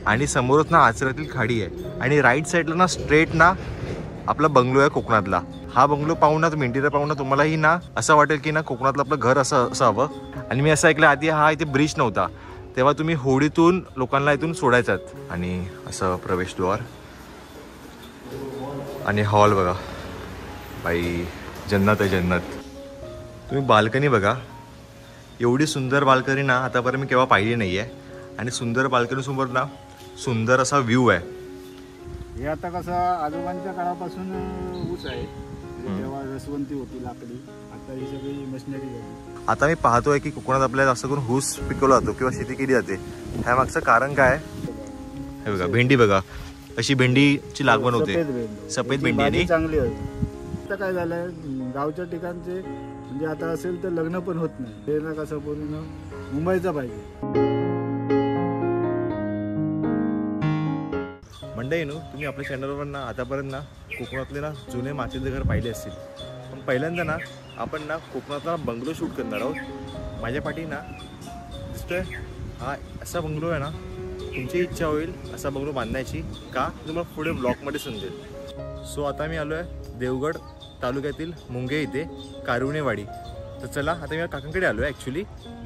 आणि समोरच ना आचऱ्यातील खाडी आहे आणि राईट साईडला ना स्ट्रेट ना आपला बंगलो आहे कोकणातला। हा बंगलो पाहून ना तुम्ही इंटिरियर पाहून ना तुम्हालाही ना असं वाटेल की ना कोकणातलं आपलं घर असं असावं। आणि मी असं ऐकलं आधी हा इथे ब्रिज नव्हता तेव्हा तुम्ही होडीतून लोकांना इथून सोडायचात। आणि असं प्रवेशद्वार आणि हॉल बघा बाई, जन्नत आहे जन्नत। तुम्ही बाल्कनी बघा, एवढी सुंदर बाल्कनी ना आतापर्यंत मी केव्हा पाहिली नाही आहे। आणि सुंदर बाल्कनी समोर ना सुंदर असा व्ह्यू आहे। हे आता कसं आजोबांच्या काळापासून ऊस आहे, तेव्हा रसवंती होती लाकडी, आता ही सगळी मशिनरी झाली। आता मी पाहतोय की कोकणात आपल्याला जास्त करून ऊस पिकवला जातो किंवा शेती केली जाते। ह्या मागचं कारण काय? हे बघा भेंडी बघा, अशी भेंडीची लागवड होते, सफेद भेंडी आणि चांगली होती। आता काय झालंय गावच्या ठिकाणचे म्हणजे आता असेल तर लग्न पण होत नाही, ते ना कसं पूर्ण मुंबईचा पाहिजे। मंडळी नो, तुम्ही आपल्या चॅनलवर ना आतापर्यंत ना कोकणातले ना जुने मातीचे घर पाहिले असतील, पण पहिल्यांदा ना आपण ना कोकणातला बंगलो शूट करणार आहोत। माझ्या पाठी ना दिसतोय हा असा बंगलो आहे ना, तुमची इच्छा होईल असा बंगलो बांधण्याची का तुम्हाला पुढे ब्लॉकमध्ये समजेल। सो आता मी आलो आहे देवगड तालुक्यातील मुंगे इथे कारवणेवाडी। तर चला आता मी काकांकडे आलो आहे ॲक्च्युली,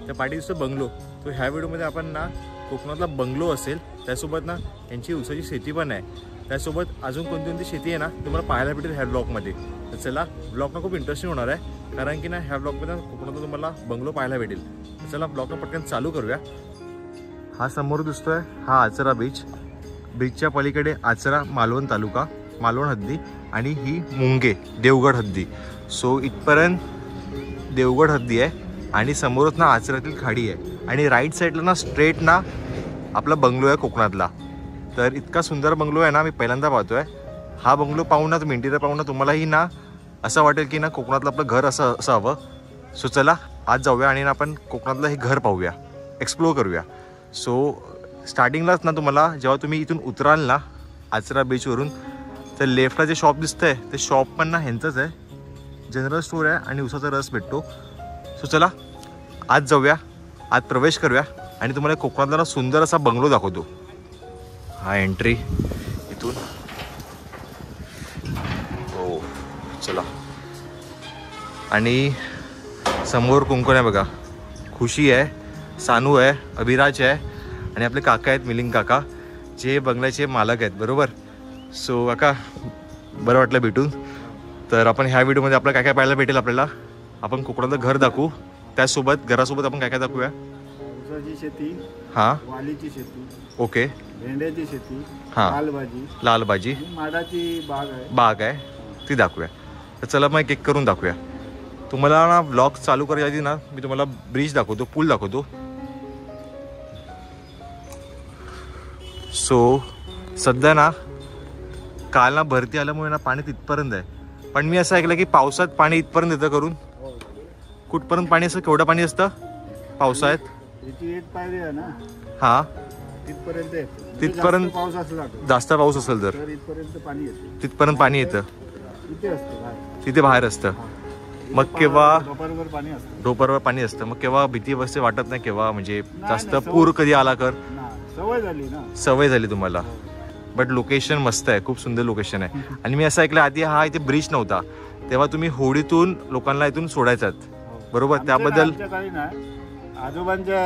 त्या पाठी दिसतो बंगलो। तो ह्या व्हिडिओमध्ये आपण ना कोकणातला बंगलो असेल, त्यासोबत ना यांची ऊसाची शेती पण आहे, त्यासोबत अजून कोणती कोणती शेती आहे ना तुम्हाला पाहायला भेटेल ह्या ब्लॉगमध्ये। तर चला ब्लॉग ना खूप इंटरेस्टिंग होणार आहे, कारण की ना ह्या ब्लॉगमध्ये कोकणातला तुम्हाला बंगलो पाहायला भेटेल। तर चला ब्लॉगला पटकन चालू करूया। हा समोर दिसतोय हा आचरा बीच, बीचच्या पलीकडे आचरा मालवण तालुका, मालवण हद्दी, आणि ही मुंगे देवगड हद्दी। सो इथपर्यंत देवगड हद्दी आहे आणि समोरच ना आचऱ्यातील खाडी आहे आणि राईट साईडला ना स्ट्रेट ना आपला बंगलो आहे कोकणातला। तर इतका सुंदर बंगलो आहे ना, मी पहिल्यांदा पाहतोय। हा बंगलो पाहून ना तुम्ही इंटिरियर पाहून ना तुम्हालाही ना असं वाटेल की ना कोकणातलं आपलं घर असं असावं। सो चला आज जाऊया आणि आपण कोकणातलं हे घर पाहूया, एक्सप्लोर करूया। सो स्टार्टिंगलाच ना तुम्हाला जेव्हा तुम्ही इथून उतराल ना आचरा बीचवरून, तर लेफ्टला जे शॉप दिसतंय ते शॉप पण ना ह्यांचंच आहे, जनरल स्टोर आहे आणि उसाचा रस भेटतो। सो चला आज जाऊया, आज प्रवेश करूया आणि तुम्हाला कोकणातला ना सुंदर असा बंगलो दाखवतो। हा एंट्री इथून, हो चला। आणि समोर कोण आहे बघा, खुशी आहे, सानू आहे, अभिराज आहे आणि आपले काका आहेत मिलिंद काका, जे बंगल्याचे मालक आहेत बरोबर। सो काका बरं वाटलं भेटून। तर आपण ह्या व्हिडिओमध्ये आपल्याला काय काय पाहायला भेटेल, आपल्याला आपण कोकणातलं घर दाखवू, त्यासोबत घरासोबत आपण काय काय दाखवूया। ऊसाची शेती, हां वालीची शेती, ओके, भेंड्याची शेती, हां लाल भाजी, माडाची बाग आहे ती दाखवूया। तर चला मग एक करून दाखवूया। तुम्हाला ना ब्लॉग चालू करायच्या आधी ना मी तुम्हाला ब्रिज दाखवतो, पूल दाखवतो। सो सध्या ना काल ना भरती आल्यामुळे ना पाणी तिथपर्यंत आहे, पण मी असं ऐकलं की पावसात पाणी इथपर्यंत येतं करून। कुठपर्यंत पाणी असतं, केवढं पाणी असतं पावसाळ्यात? पायरी आहे ना, हां तिथपर्यंत पाऊस असला, जास्त पाऊस असेल तर इथपर्यंत पाणी येतं, तिथपर्यंत पाणी येतं, तिथे असतं, तिथे बाहेर असतं। मग केव्हा डोपरवर पाणी असतं, डोपरवर पाणी असतं, मग केव्हा भीती बसते वाटत नाही केव्हा, म्हणजे जास्त पूर कधी आला कर? सवय झाली ना, सवय झाली तुम्हाला। बट लोकेशन मस्त आहे, खूप सुंदर लोकेशन आहे। आणि मी असं ऐकलं आधी हा इथे ब्रिज नव्हता तेव्हा तुम्ही होडीतून लोकांना इथून सोडायचात बरोबर, त्याबद्दल आजोबांच्या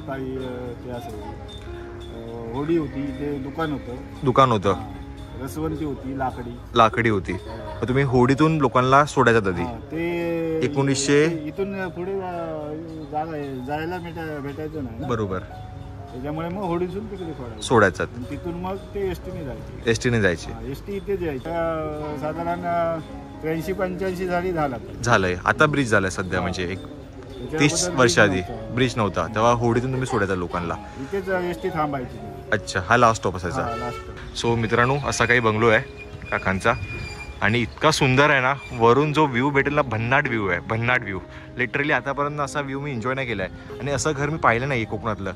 काही ते असं होडी होती, ते दुकान होतं, रसवंती होती, लाकडी होती, मग तुम्ही होडीतून लोकांना सोडायचात आधी। ते 1900 इथून पुढे जायला भेटायचं नाही बरोबर, त्याच्यामुळे मग होडीतून तिकडे सोडायचात, तिथून मग ते एसटीने जायचे, एसटी इथेच यायची। साधारण 83-85 साली झालंय, आता ब्रिज झालाय सध्या, म्हणजे एक 30 वर्ष आधी ब्रिज नव्हता तेव्हा होडीतून तुम्ही सोडायचा लोकांना, इथेच एसटी थांबायची। अच्छा, हा लास्ट स्टॉप असायचा। सो मित्रांनो असा काही बंगलो आहे काकांचा आणि इतका सुंदर आहे ना, वरून जो व्ह्यू भेटेल ना भन्नाट व्ह्यू आहे, भन्नाट व्ह्यू। लिटरली आतापर्यंत असा व्ह्यू मी एन्जॉय नाही केला आहे आणि असं घर मी पाहिलं नाही कोकणातलं।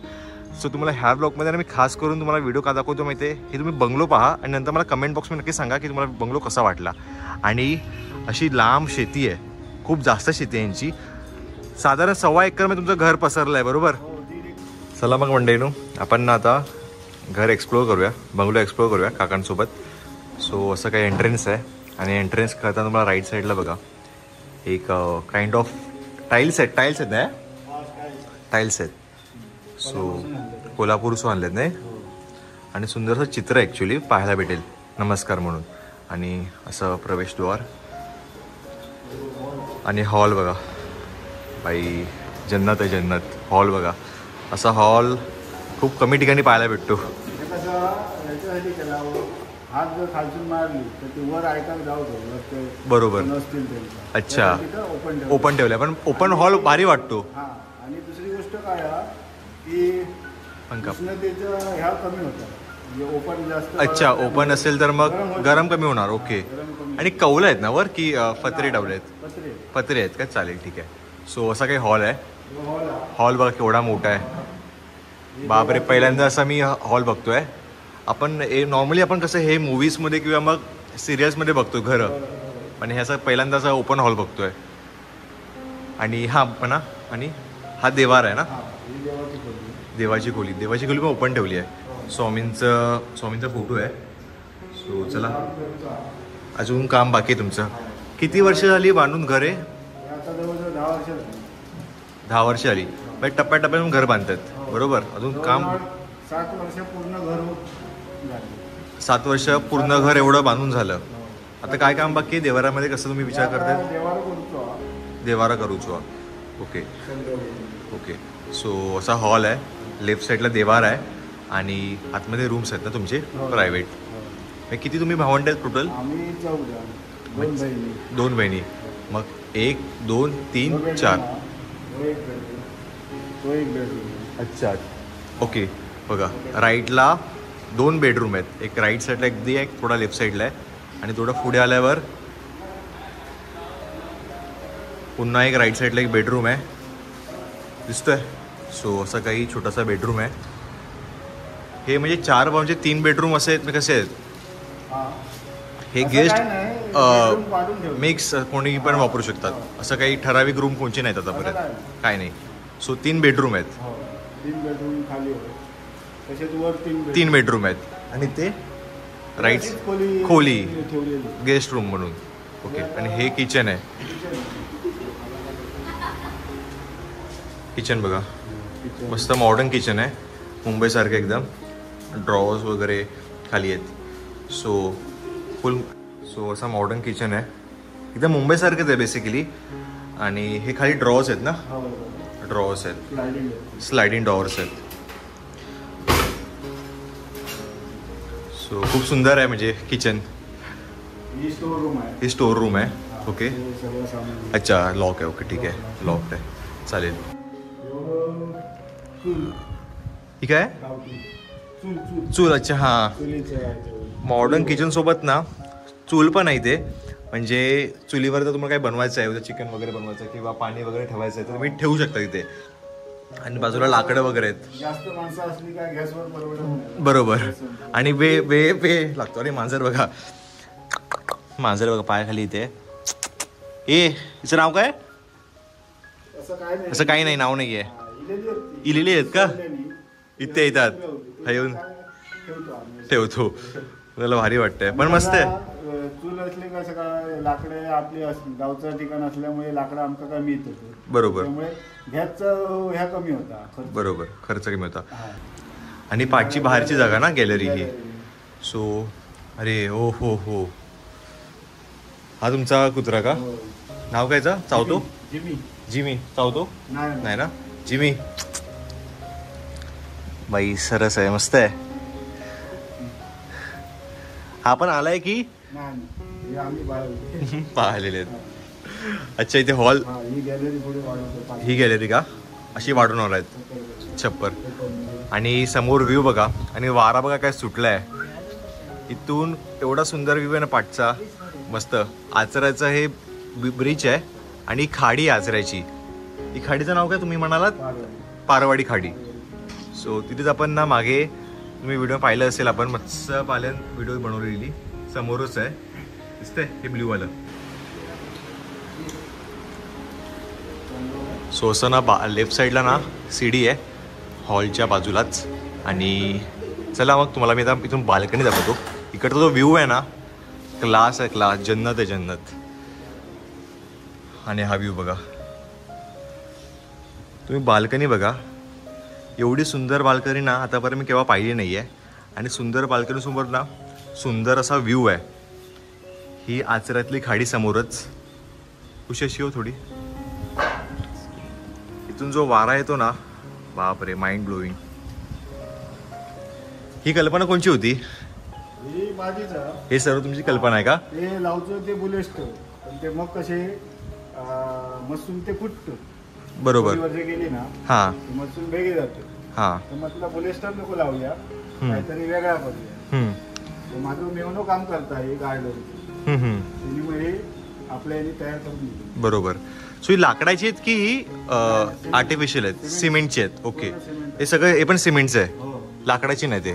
सो तुम्हाला ह्या ब्लॉगमध्ये मी खास करून तुम्हाला व्हिडिओ का दाखवतो माहिती आहे, हे तुम्ही बंगलो पहा आणि नंतर मला कमेंट बॉक्समध्ये नक्की सांगा की तुम्हाला बंगलो कसा वाटला। आणि अशी लांब शेती आहे, खूप जास्त शेती आहे यांची, साधारण 1.25 एकरमध्ये तुमचं घर पसरलं आहे बरोबर। चला मग मंडळीनो आपण ना आता घर एक्सप्लोअर करूया, बंगलो एक्सप्लोअर करूया काकांसोबत. सो असं काही एंट्रन्स आहे आणि एंट्रन्स करताना तुम्हाला राईट साईडला बघा एक काइंड ऑफ टाईल्स आहेत ना, टाईल्स आहेत. सो कोल्हापूरसून आणलेत नाही आणि सुंदरसं चित्र ॲक्च्युली पाहायला भेटेल नमस्कार म्हणून. आणि असं प्रवेशद्वार आणि हॉल बघा बाई, जन्नत आहे जन्नत. हॉल बघा, असा हॉल खूप कमी ठिकाणी पाहायला भेटतो. हे कसं याच्यासाठी केला, हात जर खालसून मारली तर ते वर ऐकायला जाऊ दे. बरोबर. नसतील त्यांचं. अच्छा, ओपन ओपन ठेवलं पण ओपन हॉल भारी वाटतो. हां. आणि दुसरी गोष्ट काय आहे की पंखा. उष्णतेचं ह्या कमी होतं. म्हणजे ओपन जास्त. अच्छा, ओपन असेल तर मग गरम कमी होणार. ओके. गरम कमी. आणि कौलं आहेत ना वर की पत्रे ठेवले आहेत? पत्रे. पत्रे आहेत का? चालेल, ठीक आहे. सो असा काही हॉल आहे. हॉल आहे. हॉल बघा केवढा मोठा आहे. बापरे, पहिल्यांदा असा मी हॉल बघतोय. आपण नॉर्मली आपण कसं हे मूवीजमध्ये किंवा मग सिरियल्समध्ये बघतो घरं, पण हे असं पहिल्यांदा असं ओपन हॉल बघतोय. आणि हा पण आणि हा देवार आहे ना, हां, ही देवाची खोली. देवाची खोली पण ओपन ठेवली आहे. स्वामींचा फोटो आहे. सो चला, अजून काम बाकी आहे तुमचं. किती वर्ष झाली बांधून घर आहे? हे आता जवळजवळ 10 वर्ष झाली. 10 वर्ष आली. म्हणजे टप्प्याटप्प्यातून घर बांधतात, बरोबर. अजून काम 7 वर्ष पूर्ण घर झाले. 7 वर्ष पूर्ण घर एवढं बांधून झालं. आता काय काम बाकी आहे देवारामध्ये? कसं तुम्ही विचार करताय? देवाला करूचो. देवारा करूचो. Okay okay. सो असा हॉल आहे, लेफ्ट साईडला देवार आहे आणि आतमध्ये रूम्स आहेत ना तुमचे प्रायव्हेट. किती तुम्ही भावंड आहेत टोटल? आम्ही 14. 2 बहिणी. 2 बहिणी. मग 1 2 3 4. तो एक बेडरूम. अच्छा, ओके. बघा राईटला 2 बेडरूम आहेत. एक राईट साईडला अगदी आहे, एक थोडा लेफ्ट साईडला आहे. आणि थोडं पुढे आल्यावर पुन्हा एक राईट साईडला एक बेडरूम आहे, दिसतोय. सो असं काही छोटासा बेडरूम आहे. हे म्हणजे 4 म्हणजे 3 बेडरूम असे आहेत. कसे आहेत हे? गेस्ट मिक्स कोणी पण वापरू शकतात. असं काही ठराविक रूम कोणचे नाहीत आतापर्यंत, काय नाही. सो 3 बेडरूम आहेत. 3 बेडरूम खाली होते. तसेच वर 3 बेडरूम आहेत. आणि ते राईट खोली ठेवलेली गेस्ट रूम म्हणून. ओके. आणि हे किचन आहे. किचन बघा, मस्त मॉडर्न किचन आहे, मुंबईसारखं एकदम. ड्रॉवर्स वगैरे खाली आहेत. सो असा मॉडर्न किचन आहे, एकदम मुंबईसारखंच आहे बेसिकली. आणि हे खाली ड्रॉवर्स आहेत ना, ड्रॉवर्स आहेत, स्लायडिंग ड्रॉवर्स आहेत. सो खूप सुंदर आहे म्हणजे किचन. ही स्टोर रूम आहे. ही स्टोर रूम आहे. ओके. सगळं सामान. अच्छा, लॉक आहे. ओके, ठीक आहे, लॉक्ड आहे, चालेल. ठीक आहे. चूल. अच्छा, हां. मॉडर्न किचन सोबत ना चूल पण आहे ते. म्हणजे चुलीवर जर तुम्हाला काही बनवायचं आहे, उद्या चिकन वगैरे बनवायचं आहे किंवा पाणी वगैरे ठेवायचं आहे तर तुम्ही ठेवू शकता तिथे. आणि बाजूला लाकडं वगैरे आहेत. जास्त माणसं असली काय गॅसवर परवडत. बरोबर. आणि वे लागतो. अरे मांजर बघा, मांजर बघा पायाखाली इथे. हिचं नाव काय? असं काही नाही, नाव नाही आहे. इलेली आहेत का? इथे येतात, येऊन ठेवतो. मला भारी वाटतंय, पण मस्त आहे. चूल असले कसं काय, लाकडे आपली गावचं ठिकाण असल्यामुळे लाकडं आमचं कमी येतं. बरोबर. त्यामुळे गॅसचा ह्या कमी होता. बरोबर, खर्च कमी होता. आणि पाठची बाहेरची जागा ना, गॅलरी ही. सो अरे हो हो हो, हा तुमचा कुत्रा का? नाव कायचा? चावतो? जिमी. चावतो नाही ना? जिमी बाई, सरस आहे, मस्त आहे. हा पण आलाय की पाहिलेले आहेत. अच्छा, इथे हॉल. ही गॅलरी का अशी वाढवणार आहेत, छप्पर. आणि समोर व्ह्यू बघा. आणि वारा बघा काय सुटलाय. इथून एवढा सुंदर व्ह्यू आहे ना पाठचा, मस्त. आचऱ्याचं हे ब्रिज आहे आणि खाडी आहे आचऱ्याची. ही खाडीचं नाव काय तुम्ही म्हणालात? पारवाडी खाडी. सो तिथेच आपण ना मागे तुम्ही व्हिडिओ पाहिलं असेल, आपण मत्स्य पालन व्हिडिओ बनवलेली, समोरच आहे, दिसतंय हे ब्ल्यूवालं. सो असं ना लेफ्ट साईडला ना सीडी आहे हॉलच्या बाजूलाच. आणि चला मग तुम्हाला मी आता इथून बाल्कनी दाखवतो. इकडचा जो व्ह्यू आहे ना, क्लास आहे, क्लास, जन्नत आहे, जन्नत. आणि हा व्ह्यू बघा तुम्ही, बाल्कनी बघा. एवढी सुंदर बाल्कनी ना आतापर्यंत मी केव्हा पाहिली नाही आहे. आणि सुंदर बाल्कनीसमोर ना सुंदर असा व्ह्यू आहे. ही आचऱ्यातली खाडी समोरच, उशाशी हो थोडी. इथून जो वारा येतो ना, बापरे, माइंड ब्लोईंग. ही कल्पना कोणची होती? ही माझीच आहे. हे सर्व तुमची कल्पना आहे का? ते लावतो ते बुलेस्ट, पण ते मग कसे मसून ते फुटतं. बरोबर. वरती गेली ना, हा ते मसून वेगळे जातो. हा. तर म्हटलं बुलेस्टर नको लावूया, काहीतरी वेगळा करूया. तर माझं मेवनो काम करता हे गार्डन, त्यांनी मग हे आपल्या याने तयार करून दिली. बरोबर. सो ही लाकडाची आहेत की ही आर्टिफिशियल आहेत? सिमेंटची आहेत. ओके. हे सगळं, हे पण सिमेंटचं आहे, हो. लाकडाची नाही ते.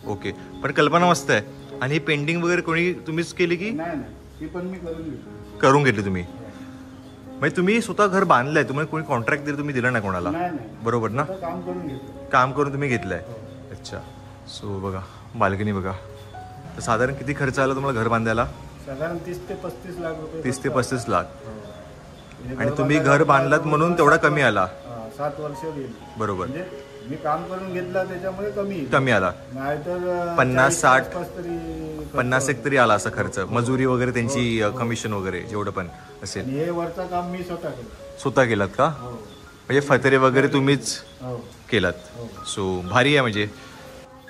ओके. पण कल्पना मस्त आहे. आणि ही पेंटिंग वगैरे कोणी तुम्हीच केली की नाही, ती पण मी करून घेतली तुम्ही? म्हणजे तुम्ही स्वतः घर बांधलंय, तुम्हाला कोणी कॉन्ट्रॅक्ट दिलं, तुम्ही दिलं नाही कोणाला? नाही, बरोबर ना? काम करून घेतो. काम करून तुम्ही घेतलंय. अच्छा. सो बघा बाल्कनी बघा. तर साधारण किती खर्च आला तुम्हाला घर बांधायला? साधारण 30 ते 35 लाख रुपये. 30 ते 35 लाख. हे आणि तुम्ही घर बांधलात म्हणून तेवढा कमी आला? 7 वर्ष गेली. बरोबर. म्हणजे मी काम करून घेतला त्याच्यामुळे कमी आला. नाहीतर 50-60 तरी 50 एक तरी आला असा खर्च, मजुरी वगैरे त्यांची, कमिशन वगैरे जेवढं पण असेल. आणि हे वरचं काम मी स्वतः केलं. स्वतः केलात का? हो. म्हणजे फतरे वगैरे तुम्हीच हो. केलात? हो. सो भारी आहे म्हणजे.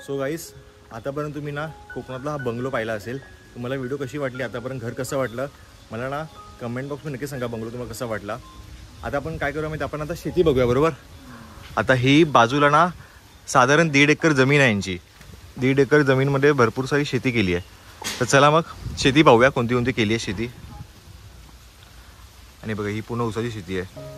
सो गाईस, आतापर्यंत तुम्ही ना कोकणातला हा बंगलो पाहिला असेल. तुम्हाला व्हिडिओ कशी वाटली, आतापर्यंत घर कसं वाटलं मला ना कमेंट बॉक्समध्ये नक्की सांगा, बंगलो तुम्हाला कसा वाटला. आता आपण काय करूया माहिती, आपण आता शेती बघूया. बरोबर. आता ही बाजूला ना साधारण 1.5 एकर जमीन आहे यांची. 1.5 एकर जमीनमध्ये भरपूर सारी शेती केली आहे. तर चला मग शेती पाहूया, कोणती कोणती केली आहे शेती. आणि बघा ही पूर्ण ऊसाची शेती आहे.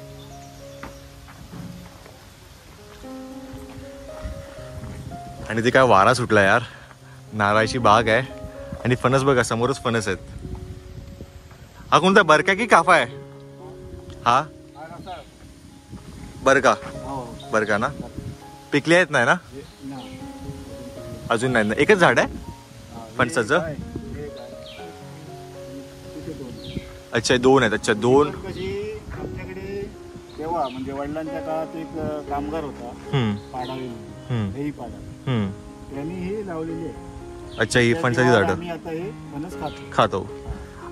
आणि ते काय वारा सुटला यार. नारळाची बाग आहे आणि फणस बघा, समोरच फणस आहेत. हा कोणता, बरका की काफा आहे? हा बरका. बरका ना. पिकले आहेत नाही ना? अजून नाही ना. एकच झाड आहे फणसाचं? अच्छा 2 आहेत. अच्छा 2. आमच्याकडे तेव्हा म्हणजे वडिलांच्या काळात एक कामगार होता, पाडावी म्हणून, हेही पाडा, त्यांनी हे लावलेली आहे. अच्छा, ही फणसाची झाडं आम्ही आता हे फणस खातो.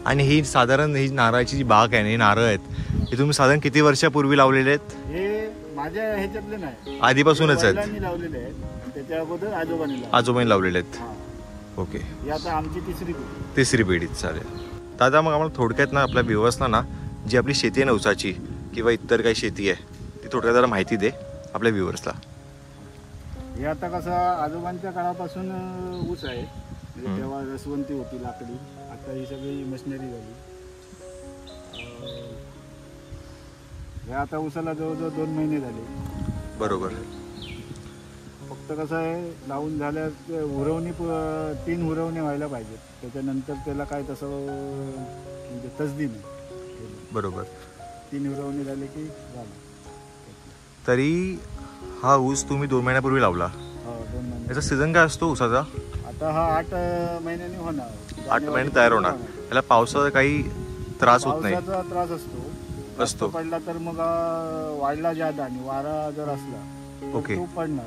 आणि ही साधारण ही नारळाची जी बाग आहे, हे नारळ आहेत, हे तुम्ही साधारण किती वर्षापूर्वी लावलेले आहेत? हे माझ्या ह्याच्यातले नाही, आधीपासूनच आहेत? लावलेले आहेत. त्याच्या अगोदर आजोबांनी लावलेले आहेत. ओके. ही आता आमची तिसरी पिढी. चालेल. दादा मग आम्हाला थोडक्यात ना आपल्या व्ह्यूअर्सना ना जी आपली शेती आहे ना ऊसाची किंवा इतर काही शेती आहे ती थोडक्यात जरा माहिती दे आपल्या व्ह्यूअर्सला. हे आता कसं आजोबांच्या काळापासून ऊस आहे. म्हणजे तेव्हा रसवंती होती लाकडी, आता ही सगळी मशिनरी झाली. हे आता ऊसाला जवळजवळ 2 महिने झाले. बरोबर. फक्त कसं आहे, लावून झाल्यास हुरवणी 3 हुरवणी व्हायला पाहिजे. त्याच्यानंतर त्याला काय तसं म्हणजे तसदी नाही. बरोबर. 3 हुरवणी झाले की झालं. तरी हा ऊस तुम्ही 2 महिन्यापूर्वी लावला? हो, 2 महिने. याचा सीझन काय असतो ऊसाचा? आता हा 8 महिन्यांनी होणार. 8 महिने तयार होणार. याला पावसाचा काही त्रास होत नाही? पावसाचा त्रास असतो. पडला तर मग वाढला जादा आणि वारा जर असला ओके तो पडणार.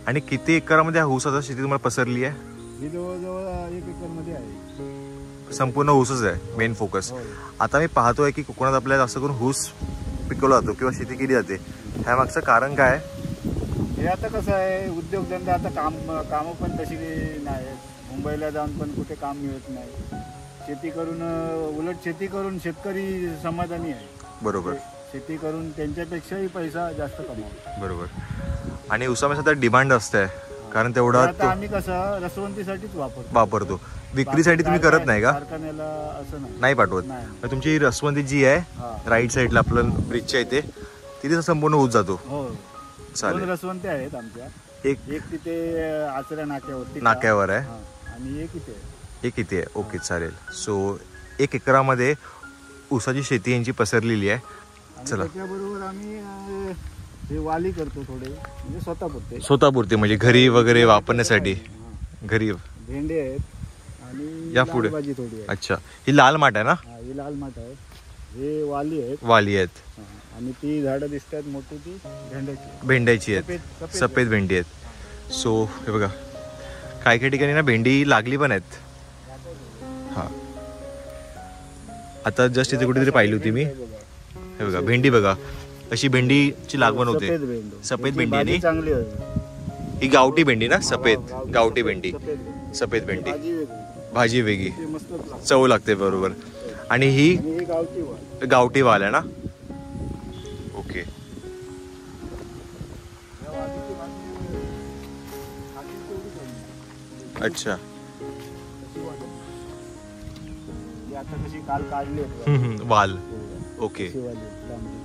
आणि किती एकरामध्ये हा ऊसाचा शेती तुम्हाला पसरली आहे? ही जवळजवळ 1 एकर मध्ये आहे. संपूर्ण ऊसच आहे मेन फोकस. आता मी पाहतोय की कोकणात आपल्याला जास्त करून ऊस पिकवला जातो किंवा शेती केली जाते. ह्यामागचं कारण काय आहे? हे आता कसं आहे, उद्योगधंदा आता कामं पण तशी नाही. मुंबईला जाऊन पण कुठे काम मिळत नाही. शेती करून उलट शेती करून शेतकरी समाधानी आहे. बरोबर. शेती करून त्यांच्यापेक्षाही पैसा जास्त कमावतो. बरोबर. आणि ऊसामध्ये सध्या डिमांड असते कारण तेवढा आम्ही कसं रसवंतीसाठीच वापरतो. विक्रीसाठी तुम्ही करत नाही का? कारखान्याला असं नाही पाठवत? तुमची रसवंती जी आहे राईट साईडला आपलं ब्रिजच्या इथे, तिथे संपूर्ण ऊस जातो? हो. चालेल. 2 रसवंती आहेत आमच्या. एक तिथे आचऱ्या नाक्यावर आहे आणि एक इथे आहे. ओके चालेल. सो 1 एकरामध्ये ऊसाची शेती यांची पसरलेली आहे. चला. त्याच्याबरोबर आम्ही हे वाली करतो थोडे, म्हणजे स्वतःपुरते म्हणजे घरी वगैरे वापरण्यासाठी. घरी. भेंडे आहेत आणि या लाल पुढे. भाजी थोडी आहे. अच्छा, ही लाल माठ आहे ना? हा, ही लाल माठ आहे. हे वाली आहेत. वाली आहेत. हा, आणि ती झाडं दिसतात मोठी ती भेंड्याची. भेंड्याची आहेत. सफेद भेंडी आहेत. सो हे बघा, काही काही ठिकाणी ना भेंडी लागली पण आहेत. हा, आता जस्ट इथे कुठेतरी पाहिली होती मी. हे बघा भेंडी बघा, अशी भेंडीची लागवण होते. सफेद भेंडी. सफेद त्याची भेंडी आणि भाजी चांगली आहे. ही गावठी भेंडी ना, सफेद गावठी भेंडी. सफेद भेंडी. सफेद भेंडी, भाजी वेगळी. भाजी वेगळी, ती मस्तच लागते. चव लागते बरोबर. आणि ही आणि ही गावठी वाल. गावठी वाल आहे ना? ओके. या वालीची भाजी खाली तेवढी कमी. अच्छा. कशी वाटत? ही आता कशी काल काढली आहे. वाल. ओके. कशी वाली आहे, लांबडी.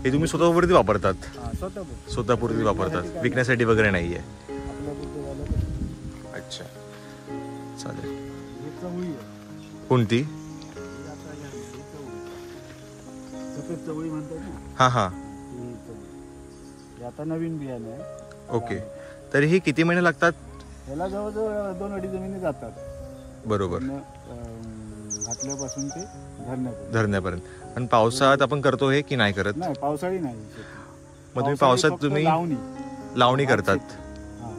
हे तुम्ही स्वतःवरती वापरतात? हा, स्वतः स्वतःपुरती वापरतात, विकण्यासाठी वगैरे नाहीये? आपल्या बुद्ध झालं तर. अच्छा, चालेल. ही चवळी आहे. कोणती? ही आता ही चवळी. सफेद चवळी म्हणतात ना, हा हा. ही चवळी. ही आता नवीन बियाणे आहे. ओके. तरी ही किती महिने लागतात? याला जवळजवळ 2-2.5 महिने जातात. बरोबर. पूर्ण, घातल्यापासून ते धरण्यापर्यंत. धरण्यापर्यंत. पण पावसाळ्यात आपण करतो हे की नाही करत? नाही, पावसाळी नाही शेती. मग तुम्ही पावसाळी पावसात फक्त तुम्ही लावणी. लावणी करतात? हा,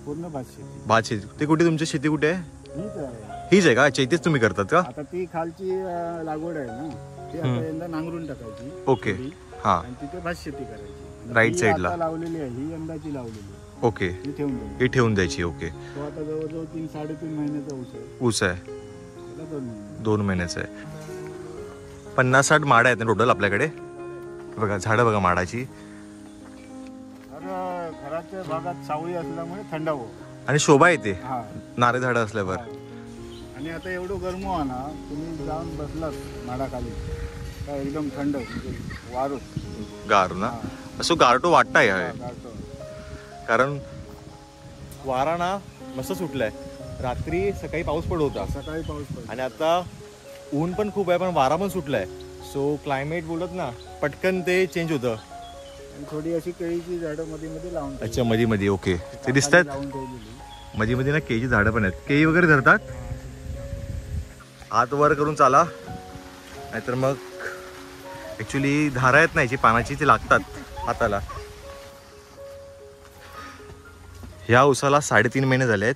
पूर्ण भात शेती. भात शेती. ते कुठे, तुमची शेती कुठे आहे? हीच आहे. हीच आहे का? अच्छा, इथेच तुम्ही करतात का? आता ती खालची लागवड आहे ना, ती आता यंदा नांगरून टाकायची. ओके. थोडी. हा. आणि तिथे भात शेती करायची. आणि राईट ही साईडला. आता लावलेली आहे, ही यंदाची लावलेली आहे. ओके. ही ठेवून द्यायची. ही ठेवून द्यायची. ओके. तो आता जवळजवळ 3-3.5 महिन्याचा ऊस आहे. ऊस आहे. त्याला 2 महिने. 2 महिन्याचं आहे. 50-60 माडं आहेत ना टोटल आपल्याकडे? बघा झाडं बघा माडाची. तर घराच्या भागात सावळी असल्यामुळे थंडावं. आणि शोभा येते हा. नारळ झाडं असल्यावर. आणि आता एवढं गरमो ना, तुम्ही जाऊन बसलात माडाखाली काय एकदम थंड, म्हणजे वारूच. गार ना? हा. असं गारटो वाटताय गारठं. कारण वारा ना मस्त सुटलाय. रात्री सकाळी पाऊस पडत होता सकाळी पाऊस पडतो. आणि आता ऊन पण खूप आहे, पण वारा पण सुटलाय. सो क्लायमेट बोलत ना, पटकन ते चेंज होतं. आणि थोडी अशी केळीची झाडं मध्ये मध्ये लावून ठेवली. अच्छा, मध्ये मध्ये. ओके. ते दिसतात लावून ठेवलेली. मध्ये मध्ये ना, केळीची झाडं पण आहेत. केळी वगैरे धरतात. हात वर करून चाला, नाहीतर मग ऍक्च्युली धारा येत नाही जी पानाची, ती लागतात हाताला. ह्या ऊसाला 3.5 महिने झाले आहेत.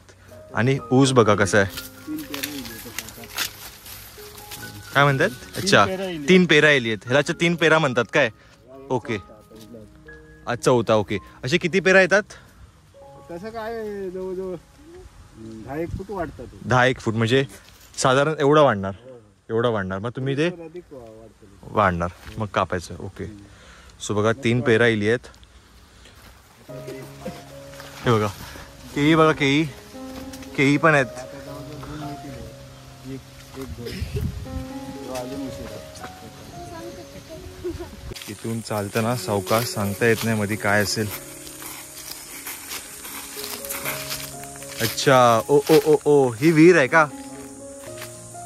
आणि ऊस बघा कसा आहे. 3 पेरा इले होते काका. काय म्हणतात? अच्छा, 3 पेरा येली आहेत. ह्याला 3 पेरा म्हणतात काय? ओके. अच्छा, होता. ओके. असे किती पेरा येतात? तसं काय जवळजवळ 10-1 फूट वाढतात. 10-1 फूट म्हणजे साधारण एवढं वाढणार. एवढं वाढणार. मग तुम्ही ते अधिक वाढतं. वाढणार, मग कापायचं. ओके. सो बघा 3 पेरा इली आहेत. हे बघा केळी, बघा केळी. केळी पण आहेत. आता जवळजवळ 2 येतील. एक दोन. अजून उशीर आहे. इथून चालताना सावकाश, सांगता येत नाही मध्ये काय असेल. अच्छा, ओ ओ ओ ओ, ही विहीर आहे का?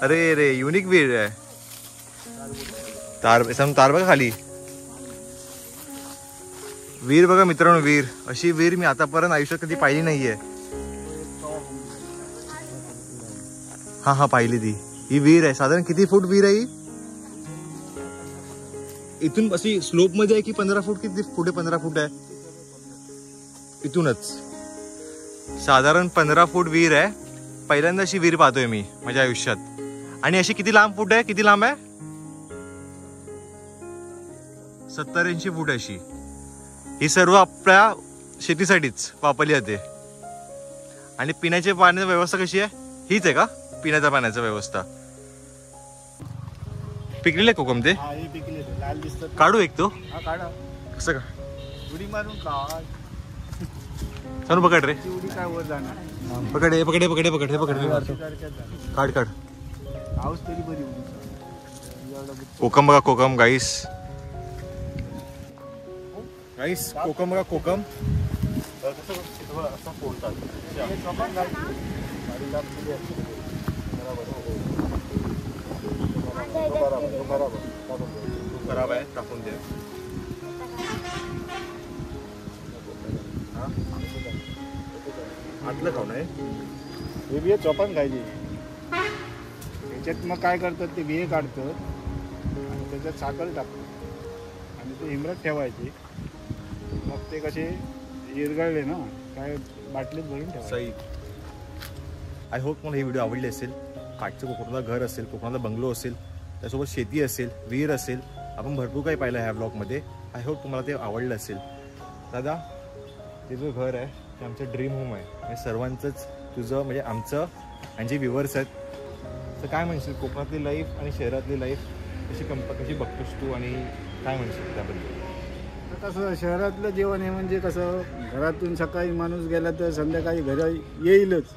अरे रे, युनिक विहीर आहे. तार बघा खाली. विहीर बघा मित्रांनो, विहीर. अशी विहीर मी आतापर्यंत आयुष्यात कधी पाहिली नाहीये. हा हा, पाहिली ती. ही विहीर आहे. साधारण किती फूट विहीर आहे ही? इथून अशी स्लोप मध्ये आहे की 15 फूट? किती पुढे 15 फूट आहे? इथूनच साधारण 15 फूट विहीर आहे. पहिल्यांदा अशी विहीर पाहतोय मी माझ्या आयुष्यात. आणि अशी किती लांब फूट आहे? किती लांब आहे? 70-80 फूट अशी. ही सर्व आपल्या शेतीसाठीच वापरली जाते. आणि पिण्याच्या पाण्याची व्यवस्था कशी आहे? हीच आहे का पिण्याच्या पाण्याची व्यवस्था? पिकलेले कोकम ते? हा, हे पिकले ते लाल दिसतात. काढू एक तो? हा, काढा. कसं का? उडी मारून काढ. चल पकड रे. ती उडी काय वर जाणार? पकड हे, पकड हे, पकड हे, पकड हे, पकड हे. सारख्याच झाल्या. काढ काढ. पाऊस तरी बरी उडी चालू. एवढा बुच्चा. कोकम बघा, कोकम गाईस. गाईस कोकम बघा, कोकम. असं फोडतात. हे कमान घाल. गाडी लांब गेली असती. बरोबर. खराब आहे, टाकून दे. आतलं खाऊ नये. हे बिये चोपान खायचे. त्याच्यात मग काय करतात ते बिये काढतात आणि त्याच्यात साखर टाकतात आणि ते हिमरत ठेवायचे. मग ते कसे इरगळले ना काय बाटलीत भरून ठेवायचे. सई, आय होप मला ही व्हिडिओ आवडली असेल. काठचं कोकणातलं घर असेल, कोकणातला बंगलो असेल, त्यासोबत शेती असेल, विहीर असेल, आपण भरपूर काही पाहिलं ह्या ब्लॉगमध्ये. आय होप तुम्हाला ते आवडलं असेल. दादा, ते जो घर आहे ते आमचं ड्रीम होम आहे. म्हणजे सर्वांचंच, तुझं म्हणजे आमचं आणि जे व्ह्युअर्स आहेत, तर काय म्हणशील कोकणातली लाईफ आणि शहरातली लाईफ कशी बघतोस तू आणि काय म्हणशील त्याबद्दल? तर कसं शहरातलं जीवन हे म्हणजे कसं घरातून सकाळी माणूस गेला तर संध्याकाळी घरी येईलच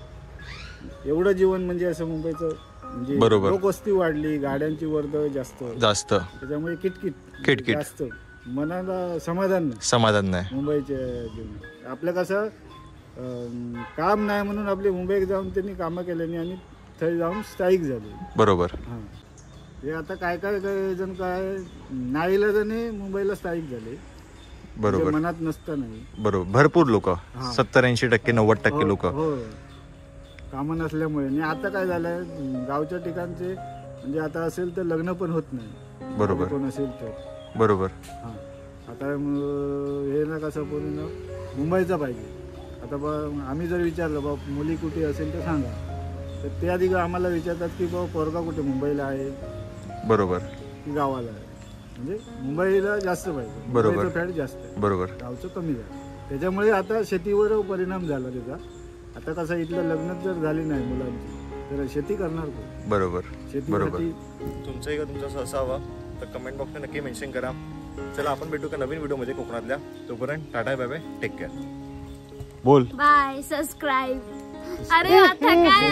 एवढं जीवन म्हणजे असं मुंबईचं म्हणजे बरोबर. लोकवस्ती वाढली, गाड्यांची वर्दळ जास्त, त्याच्यामुळे किटकिट जास्त, मनाला समाधान नाही मुंबईच्या जीवनात. आपलं कसं काम नाही म्हणून आपले मुंबईत जाऊन त्यांनी कामं केल्याने आणि थंय जाऊन स्थायिक झाले. बरोबर. हां, हे आता काय जण काय नाईलाजाने मुंबईला स्थायिक झाले. बरोबर. मनात नसतं नाही. बरोबर. भरपूर लोक 70-80%, 90% लोक हो कामं नसल्यामुळे. आणि आता काय झालंय गावच्या ठिकाणचे म्हणजे आता असेल तर लग्न पण होत नाही. बरोबर. कोण असेल तर. बरोबर. हां, आता हे ना कसं पूर्ण मुंबईचा पाहिजे. आता आम्ही जर विचारलं बा मुली कुठे असेल तर सांगा, तर ते आधी आम्हाला विचारतात की बाबा पोरगा कुठे मुंबईला आहे. बरोबर. की गावाला आहे. म्हणजे मुंबईला जास्त पाहिजे. बरोबर. फॅट जास्त आहे. बरोबर. गावचं कमी झालं. त्याच्यामुळे आता शेतीवर परिणाम झाला त्याचा. आता कसं इथलं लग्न जर झाली नाही मुलांची तर शेती करणार कोण? बरोबर. शेतीसाठी तुमचंही का तुमचं असं असावं तर कमेंट बॉक्समध्ये नक्की मेन्शन करा. चला आपण भेटू का नवीन व्हिडिओमध्ये कोकणातल्या. तोपर्यंत tata, bye bye, take care. बोल बाय. सबस्क्राईब. अरे आता काय